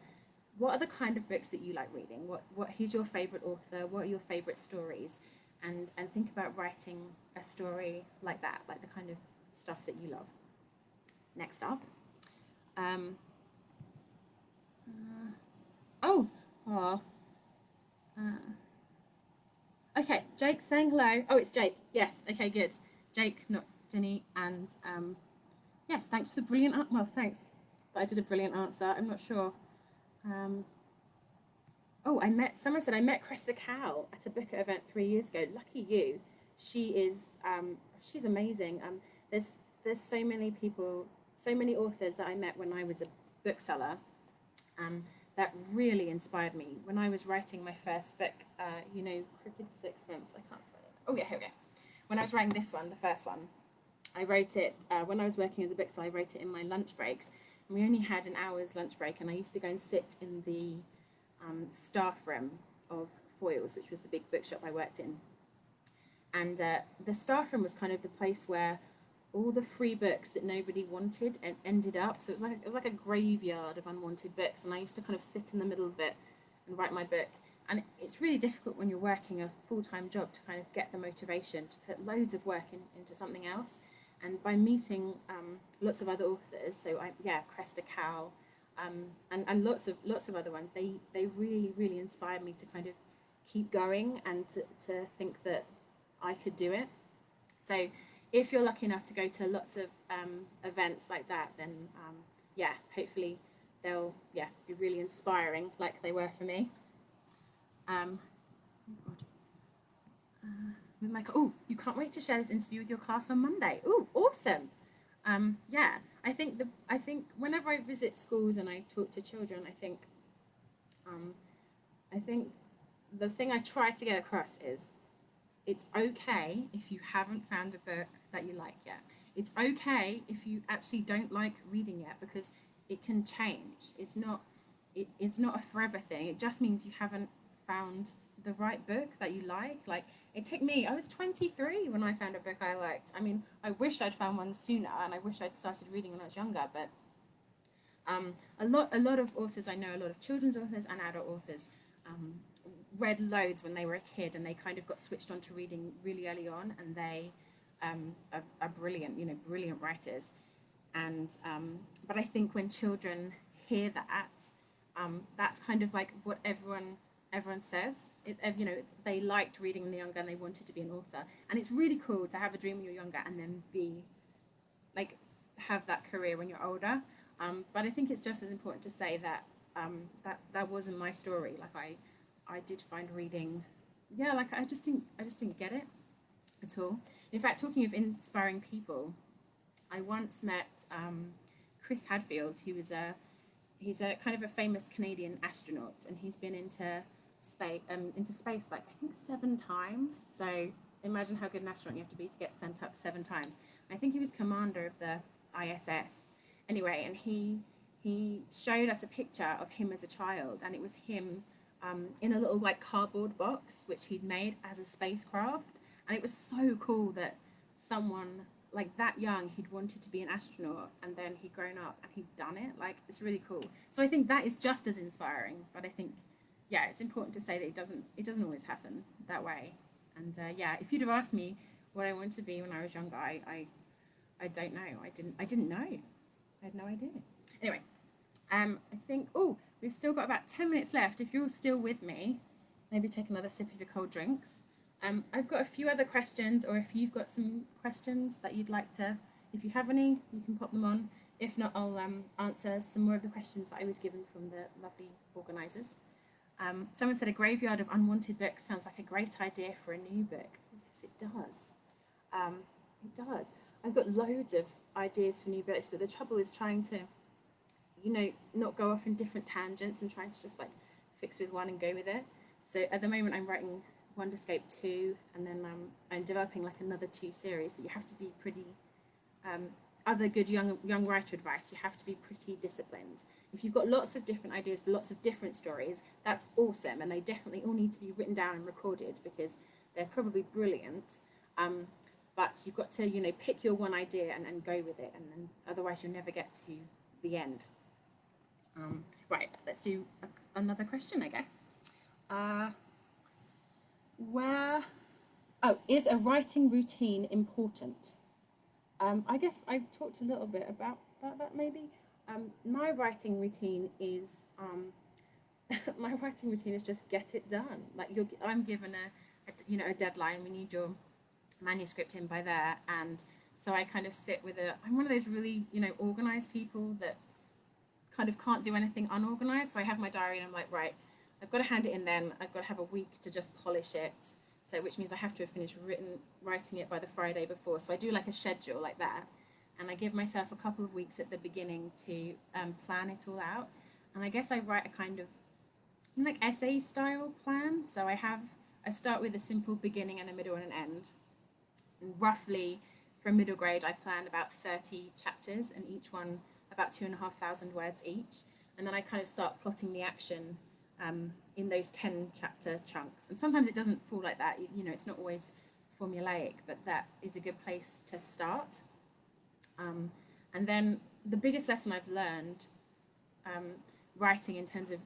what are the kind of books that you like reading? Who's your favorite author? What are your favorite stories? And think about writing a story like that, like the kind of stuff that you love. Next up. Um, oh, oh. Okay, Jake's saying hello. Oh, it's Jake. Yes. Okay, good. Jake, not Jenny. And yes, thanks for the brilliant. Well, thanks. But I did a brilliant answer. I'm not sure. Oh, someone said I met Cressida Cowell at a book event 3 years ago. Lucky you. She's amazing. There's so many people, so many authors that I met when I was a bookseller, that really inspired me. When I was writing my first book, Crooked Sixpence, I can't find it. Oh yeah, here we go. When I was writing this one, the first one, I wrote it, when I was working as a bookseller, I wrote it in my lunch breaks. And we only had an hour's lunch break, and I used to go and sit in the staff room of Foyles, which was the big bookshop I worked in. And the staff room was kind of the place where all the free books that nobody wanted and ended up. So it was like a graveyard of unwanted books, and I used to kind of sit in the middle of it and write my book. And it's really difficult when you're working a full-time job to kind of get the motivation to put loads of work into something else. And by meeting lots of other authors, so Cressida Cowell, and lots of other ones, they really, really inspired me to kind of keep going and to think that I could do it. So if you're lucky enough to go to lots of events like that, then hopefully they'll be really inspiring like they were for me. With my you can't wait to share this interview with your class on Monday. Oh, awesome. I think whenever I visit schools and I talk to children, I think the thing I try to get across is it's okay if you haven't found a book that you like yet. It's okay if you actually don't like reading yet, because it can change. It's not a forever thing. It just means you haven't found the right book that you like. Like, it took me, I was 23 when I found a book I liked. I mean, I wish I'd found one sooner, and I wish I'd started reading when I was younger, but a lot of authors I know, a lot of children's authors and adult authors, read loads when they were a kid, and they kind of got switched on to reading really early on, and they are brilliant, brilliant writers. And but I think when children hear that, that's kind of like what everyone says. They liked reading when they're younger and they wanted to be an author, and it's really cool to have a dream when you're younger and then have that career when you're older. But I think it's just as important to say that that wasn't my story. Like, I did find reading, I just didn't get it at all. In fact, talking of inspiring people, I once met Chris Hadfield, he's a kind of a famous Canadian astronaut, and he's been into space like I think 7 times. So imagine how good an astronaut you have to be to get sent up 7 times. I think he was commander of the ISS. Anyway, and he showed us a picture of him as a child, and it was him in a little cardboard box which he'd made as a spacecraft, and it was so cool that someone that young, he'd wanted to be an astronaut, and then he'd grown up and he'd done it. It's really cool. So I think that is just as inspiring, but I think it's important to say that it doesn't always happen that way. And if you'd have asked me what I wanted to be when I was younger, I don't know. I didn't know. I had no idea. Anyway, I think we've still got about 10 minutes left. If you're still with me, maybe take another sip of your cold drinks. I've got a few other questions, or if you've got some questions that you'd like to, if you have any, you can pop them on. If not, I'll answer some more of the questions that I was given from the lovely organisers. Someone said a graveyard of unwanted books sounds like a great idea for a new book. Yes, it does. It does. I've got loads of ideas for new books, but the trouble is trying to, not go off in different tangents and trying to just fix with one and go with it. So at the moment I'm writing Wonderscape 2, and then I'm developing another 2 series, but you have to be pretty other good young writer advice, you have to be pretty disciplined. If you've got lots of different ideas for lots of different stories, that's awesome, and they definitely all need to be written down and recorded because they're probably brilliant. But you've got to, pick your one idea and go with it, and otherwise you'll never get to the end. Right, let's do another question, I guess. Is a writing routine important? I guess I've talked a little bit about that maybe. My writing routine is my writing routine is just get it done. Like I'm given a deadline. We need your manuscript in by there, and so I kind of sit with I'm one of those really organized people that kind of can't do anything unorganized. So I have my diary and I'm like, right, I've got to hand it in then. I've got to have a week to just polish it. So which means I have to have finished writing it by the Friday before. So I do like a schedule like that. And I give myself a couple of weeks at the beginning to plan it all out. And I guess I write a kind of like essay style plan. So I start with a simple beginning and a middle and an end. And roughly for middle grade, I planned about 30 chapters and each one about 2,500 words each. And then I kind of start plotting the action in those 10 chapter chunks. And sometimes it doesn't fall like that. It's not always formulaic, but that is a good place to start. And then the biggest lesson I've learned writing in terms of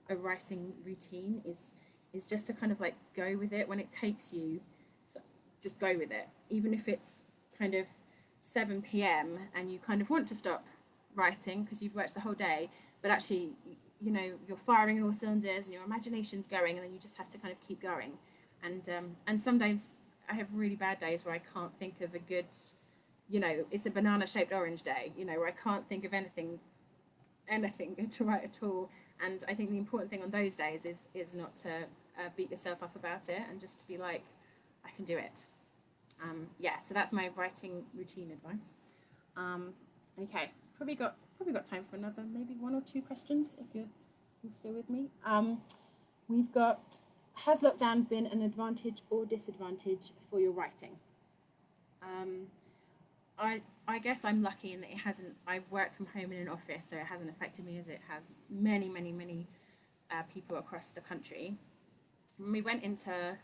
a writing routine is just to kind of like go with it when it takes you. So just go with it, even if it's kind of 7 p.m. and you kind of want to stop writing because you've worked the whole day, but actually you're firing on all cylinders and your imagination's going, and then you just have to kind of keep going. And sometimes I have really bad days where I can't think of a good, it's a banana shaped orange day, where I can't think of anything good to write at all. And I think the important thing on those days is not to beat yourself up about it, and just to be like, I can do it. So that's my writing routine advice. Okay, probably got time for another maybe 1 or 2 questions if you're still with me. We've got, has lockdown been an advantage or disadvantage for your writing? I guess I'm lucky in that it hasn't. I work from home in an office, so it hasn't affected me as it has many people across the country. When we went into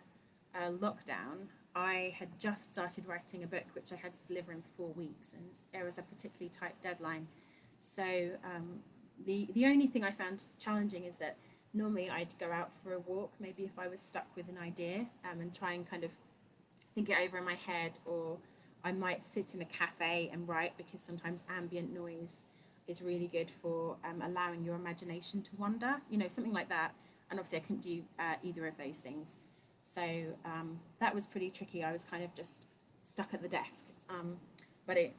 lockdown, I had just started writing a book which I had to deliver in 4 weeks, and it was a particularly tight deadline. So the only thing I found challenging is that normally I'd go out for a walk, maybe if I was stuck with an idea, and try and kind of think it over in my head, or I might sit in a cafe and write, because sometimes ambient noise is really good for allowing your imagination to wander, something like that. And obviously I couldn't do either of those things. So that was pretty tricky. I was kind of just stuck at the desk. But it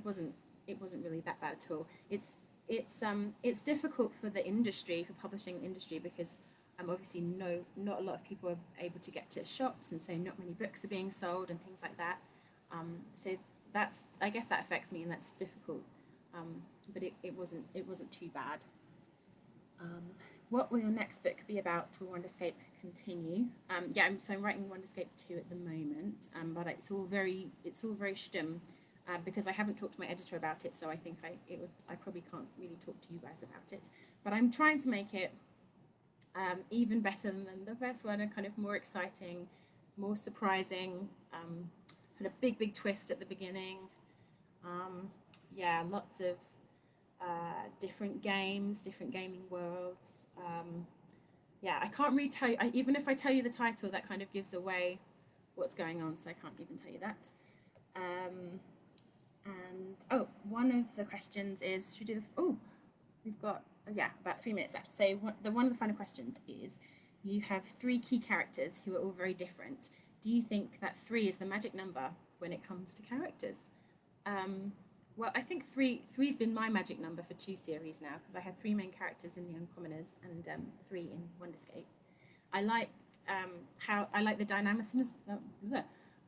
wasn't really that bad at all. It's difficult for the industry, for publishing industry, because obviously not a lot of people are able to get to shops, and so not many books are being sold and things like that. So I guess that affects me, and that's difficult. But it wasn't too bad. What will your next book be about? Will Wonderscape continue? I'm writing Wonderscape 2 at the moment, but it's all very stum, because I haven't talked to my editor about it, so I think I probably can't really talk to you guys about it. But I'm trying to make it even better than the first one, and kind of more exciting, more surprising, kind of big twist at the beginning. Lots of different games, different gaming worlds. I can't really tell you, even if I tell you the title, that kind of gives away what's going on, so I can't even tell you that. One of the questions is, should we do we've got about 3 minutes left. So one of the final questions is, you have 3 key characters who are all very different. Do you think that 3 is the magic number when it comes to characters? Well, I think three's been my magic number for 2 series now, because I had 3 main characters in The Uncommoners and 3 in Wonderscape. I like the dynamicism.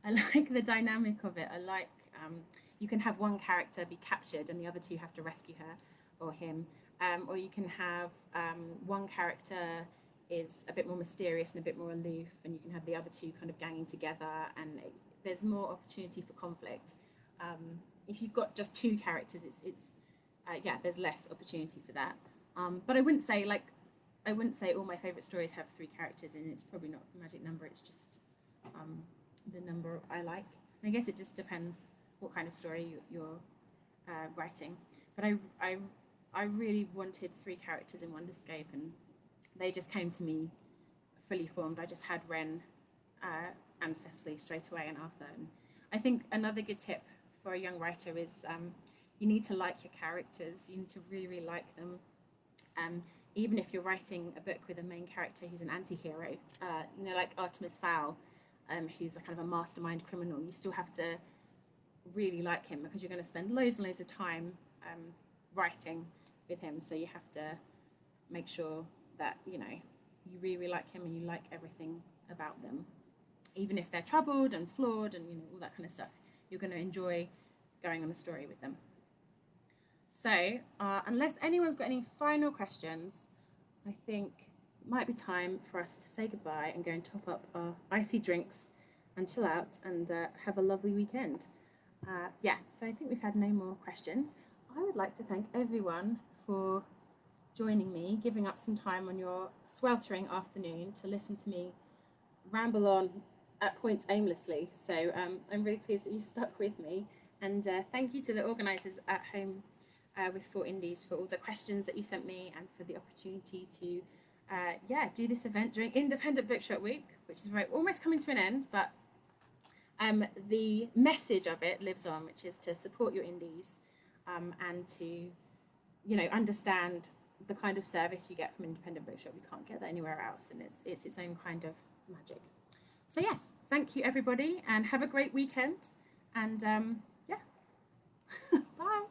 I like the dynamic of it. I like you can have one character be captured and the other 2 have to rescue her or him, or you can have one character is a bit more mysterious and a bit more aloof, and you can have the other 2 kind of ganging together, and there's more opportunity for conflict. if you've got just two characters, it's yeah, there's less opportunity for that. But I wouldn't say all my favorite stories have three characters, and it's probably not the magic number. It's just the number I like. And I guess it just depends what kind of story you're writing. But I really wanted three characters in Wonderscape, and they just came to me fully formed. I just had Ren and Cecily straight away, and Arthur. And I think another good tip for a young writer is you need to like your characters. You need to really, really like them. Even if you're writing a book with a main character who's an anti-hero, like Artemis Fowl, who's a kind of a mastermind criminal, you still have to really like him, because you're going to spend loads and loads of time writing with him. So you have to make sure that, you really, really like him and you like everything about them. Even if they're troubled and flawed and, all that kind of stuff, you're going to enjoy going on a story with them. So, unless anyone's got any final questions, I think it might be time for us to say goodbye and go and top up our icy drinks and chill out and have a lovely weekend. So I think we've had no more questions. I would like to thank everyone for joining me, giving up some time on your sweltering afternoon to listen to me ramble on at points aimlessly. So I'm really pleased that you stuck with me. And thank you to the organisers at Home with 4 Indies for all the questions that you sent me, and for the opportunity to do this event during Independent Bookshop Week, which is almost coming to an end, but the message of it lives on, which is to support your indies and to understand the kind of service you get from Independent Bookshop. You can't get that anywhere else, and it's its own kind of magic. So yes, thank you everybody, and have a great weekend, and bye.